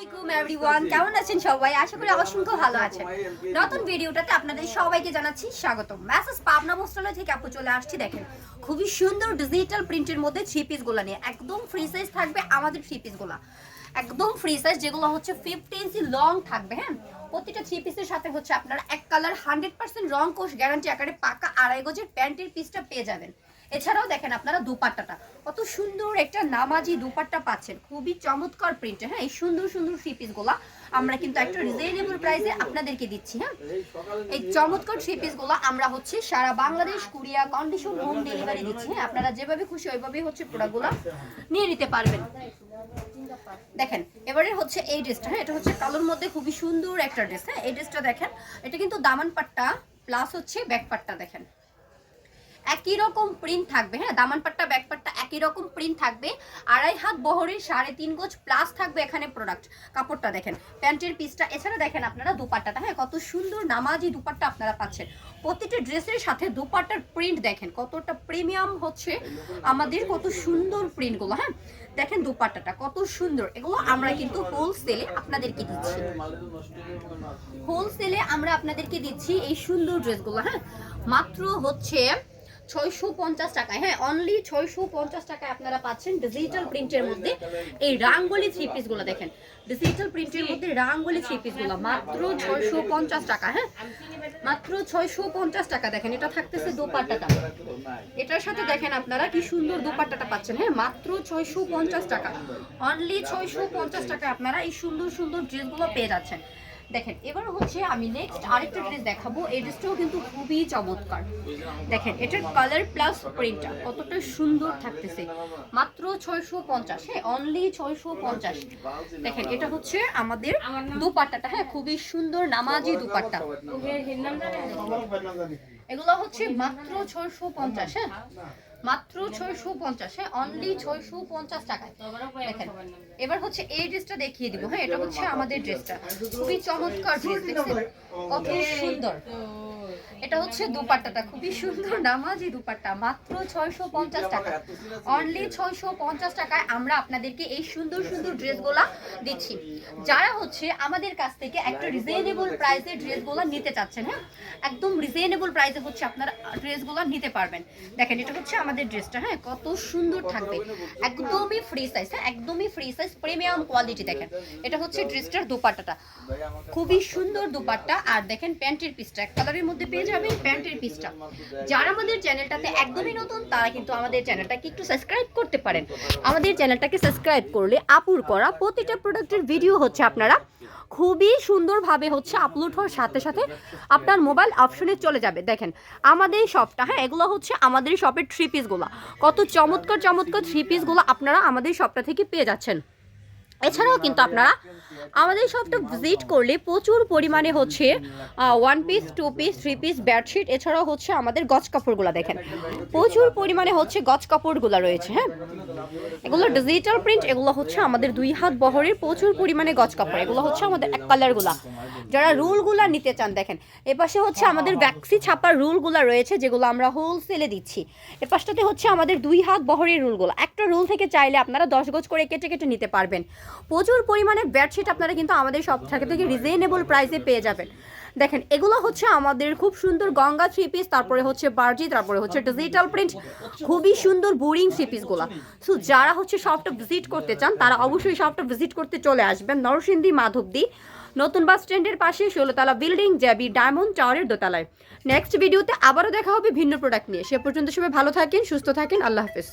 আসসালামাইকুম এভরিওয়ান, কেমন আছেন সবাই? আশা করি অসংখ্য ভালো আছেন। নতুন ভিডিওটাতে আপনাদের সবাইকে জানাচ্ছি স্বাগতম। মেসেজ পাবনা বস্ত্রালয় থেকে আপু চলে আসছি। দেখেন খুবই সুন্দর ডিজিটাল প্রিন্টের মধ্যে থ্রি পিস গুলা নিয়ে একদম ফ্রি সাইজ থাকবে আমাদের থ্রি পিস গুলা, একদম ফ্রি সাইজ, যেগুলো হচ্ছে 50 ইঞ্চি লং থাকবে। হ্যাঁ, প্রতিটা থ্রি পিসের সাথে হচ্ছে আপনারা এক কালার 100% রং কোষ গ্যারান্টি আকারে পাকা 2.5 গজের প্যান্টের পিসটা পেয়ে যাবেন। এছাড়াও দেখেন আপনারা দুপাট্টাটা কত সুন্দর একটা নামাজি দুপাট্টা পাচ্ছেন, খুবই চমৎকার প্রিন্টে। হ্যাঁ, এই সুন্দর সুন্দর থ্রি পিসগুলো আমরা কিন্তু একটা রিজনেবল প্রাইসে আপনাদেরকে দিচ্ছি। হ্যাঁ, এই চমৎকার থ্রি পিসগুলো আমরা হচ্ছে সারা বাংলাদেশ কুরিয়া কন্ডিশন হোম ডেলিভারি দিচ্ছি। হ্যাঁ, আপনারা যেভাবে খুশি ওইভাবেই হচ্ছে প্রোডাক্টগুলো নিয়ে নিতে পারবেন। দেখেন এবারে হচ্ছে এই ড্রেসটা। হ্যাঁ, এটা হচ্ছে কালোর মধ্যে খুবই সুন্দর একটা ড্রেস। হ্যাঁ, এই ড্রেসটা দেখেন, এটা কিন্তু দামান পাট্টা প্লাস হচ্ছে ব্যাক পাট্টা, দেখেন একই রকম প্রিন্ট থাকবে। হ্যাঁ, দামান পাট্টা ব্যাক পাট্টা একই রকম প্রিন্ট থাকবে। 2.5 হাত বহরের 3.5 গজ প্লাস থাকবে এখানে প্রোডাক্ট। কাপড়টা দেখেন, প্যান্টের পিসটা। এছাড়া দেখেন আপনারা দুপাট্টাটা, হ্যাঁ কত সুন্দর নামাজি দুপাট্টা আপনারা পাচ্ছেন। প্রতিটা ড্রেসের সাথে দুপাট্টার প্রিন্ট দেখেন কতটা প্রিমিয়াম হচ্ছে আমাদের, কত সুন্দর প্রিন্টগুলো। হ্যাঁ, দেখেন দুপাট্টাটা কত সুন্দর। এগুলো আমরা কিন্তু হোলসেলে আপনাদেরকে দিচ্ছি, হোলসেলে আমরা আপনাদেরকে দিচ্ছি এই সুন্দর ড্রেসগুলো। হ্যাঁ, মাত্র হচ্ছে 650 টাকায়। হ্যাঁ, অনলি 650 টাকায় আপনারা পাচ্ছেন ডিজিটাল প্রিন্টের মধ্যে এই রাঙ্গোলি থ্রি পিসগুলো। দেখেন ডিজিটাল প্রিন্টের মধ্যে রাঙ্গোলি থ্রি পিসগুলো মাত্র 650 টাকা। হ্যাঁ, মাত্র 650 টাকা। দেখেন এটা থাকতেছে দোপাট্টাটা, এটার সাথে দেখেন আপনারা কি সুন্দর দোপাট্টাটা পাচ্ছেন। হ্যাঁ, মাত্র 650 টাকা, অনলি 650 টাকা আপনারা এই সুন্দর সুন্দর ড্রেসগুলো পেয়ে যাচ্ছেন। দেখেন এবার হচ্ছে আমি নেক্সট আরেকটা ড্রেস দেখাবো। এই ড্রেসটাও কিন্তু খুবই চমৎকার। দেখেন এটার কালার প্লাস প্রিন্টটা কতটা সুন্দর থাকতেছে, মাত্র 650। হ্যাঁ, অনলি 650। দেখেন এটা হচ্ছে আমাদের দুপাট্টাটা। হ্যাঁ, খুবই সুন্দর নামাজি দুপাট্টা। এগুলো হচ্ছে মাত্র 650। হ্যাঁ, মাত্র 650। হ্যাঁ, অনলি 650 টাকায়। দেখেন এবার হচ্ছে এই ড্রেসটা দেখিয়ে দিব। হ্যাঁ, এটা হচ্ছে আমাদের ড্রেসটা, খুবই চমৎকার ড্রেস। দেখছেন কত সুন্দর। এটা হচ্ছে দুপাট্টাটা, খুবই সুন্দর নামাজি দুপাট্টা, মাত্র 650 টাকা, অনলি 650 টাকায় আমরা আপনাদেরকে এই সুন্দর সুন্দর ড্রেসগুলা দিচ্ছি। যারা হচ্ছে আমাদের কাছ থেকে একটা রিজনেবল প্রাইসে ড্রেসগুলা নিতে চাচ্ছেন, হ্যাঁ একদম রিজনেবল প্রাইসে হচ্ছে আপনারা ড্রেসগুলা নিতে পারবেন। দেখেন এটা হচ্ছে আমাদের ড্রেসটা। হ্যাঁ, কত সুন্দর থাকবে, একদমই ফ্রি সাইজ। হ্যাঁ, একদমই ফ্রি সাইজ, প্রিমিয়াম কোয়ালিটি। দেখেন এটা হচ্ছে ড্রেসটার দুপাট্টাটা, খুবই সুন্দর দুপাট্টা। আর দেখেন প্যান্টের পিসটা এক কালারের মধ্যে পেয়ে যাবেন প্যান্টের পিসটা। যারা আমাদের চ্যানেলটাতে একদমই নতুন তারা কিন্তু আমাদের চ্যানেলটাকে একটু সাবস্ক্রাইব করতে পারেন। আমাদের চ্যানেলটাকে সাবস্ক্রাইব করলে আপুর করা প্রতিটা প্রোডাক্টের ভিডিও হচ্ছে আপনারা খুবই সুন্দরভাবে হচ্ছে আপলোড হওয়ার সাথে সাথে আপনার মোবাইল অপশনে চলে যাবে। দেখেন আমাদের শপটা, হ্যাঁ এগুলো হচ্ছে আমাদের শপের থ্রি পিসগুলো, কত চমৎকার চমৎকার থ্রি পিসগুলো আপনারা আমাদের শপটা থেকে পেয়ে যাচ্ছেন। এছাড়াও কিন্তু আপনারা আমাদের শপটা ভিজিট করলে প্রচুর পরিমাণে হচ্ছে 1 পিস 2 পিস 3 পিস বেডশিট, এছাড়াও হচ্ছে আমাদের গজ কাপড়গুলো। দেখেন প্রচুর পরিমাণে হচ্ছে গজ কাপড়গুলো রয়েছে। হ্যাঁ, এগুলো ডিজিটাল প্রিন্ট, এগুলো হচ্ছে আমাদের 2 হাত বহরের প্রচুর পরিমাণে গজ কাপড়। এগুলো হচ্ছে আমাদের এক কালারগুলা, যারা রুলগুলা নিতে চান। দেখেন এপাশে হচ্ছে আমাদের ভ্যাক্সি ছাপার রুলগুলা রয়েছে, যেগুলো আমরা হোলসেলে দিচ্ছি। এপাশটাতে হচ্ছে আমাদের 2 হাত বহরের রুলগুলো, একটা রুল থেকে চাইলে আপনারা 10 গজ করে কেটে কেটে নিতে পারবেন। প্রচুর পরিমাণে বেডশিট আপনারা কিন্তু আমাদের সব থেকে রিজনেবল প্রাইসে পেয়ে যাবেন। দেখেন এগুলো হচ্ছে আমাদের খুব সুন্দর গঙ্গা থ্রি পিস, তারপরে হচ্ছে বার্জি, তারপরে হচ্ছে ডিজিটাল প্রিন্ট, খুবই সুন্দর বোরিং থ্রি পিসগুলো। সো যারা হচ্ছে শপটা ভিজিট করতে চান তারা অবশ্যই শপটা ভিজিট করতে চলে আসবেন নরসিংদী মাধবদী নতুন বাস স্ট্যান্ডের পাশে 16তলা বিল্ডিং, জ্যাবি ডায়মন্ড টাওয়ারের দোতলায়। নেক্সট ভিডিওতে আবারও দেখা হবে ভিন্ন প্রোডাক্ট নিয়ে। সে পর্যন্ত সবাই ভালো থাকেন, সুস্থ থাকেন, আল্লাহ হাফেজ।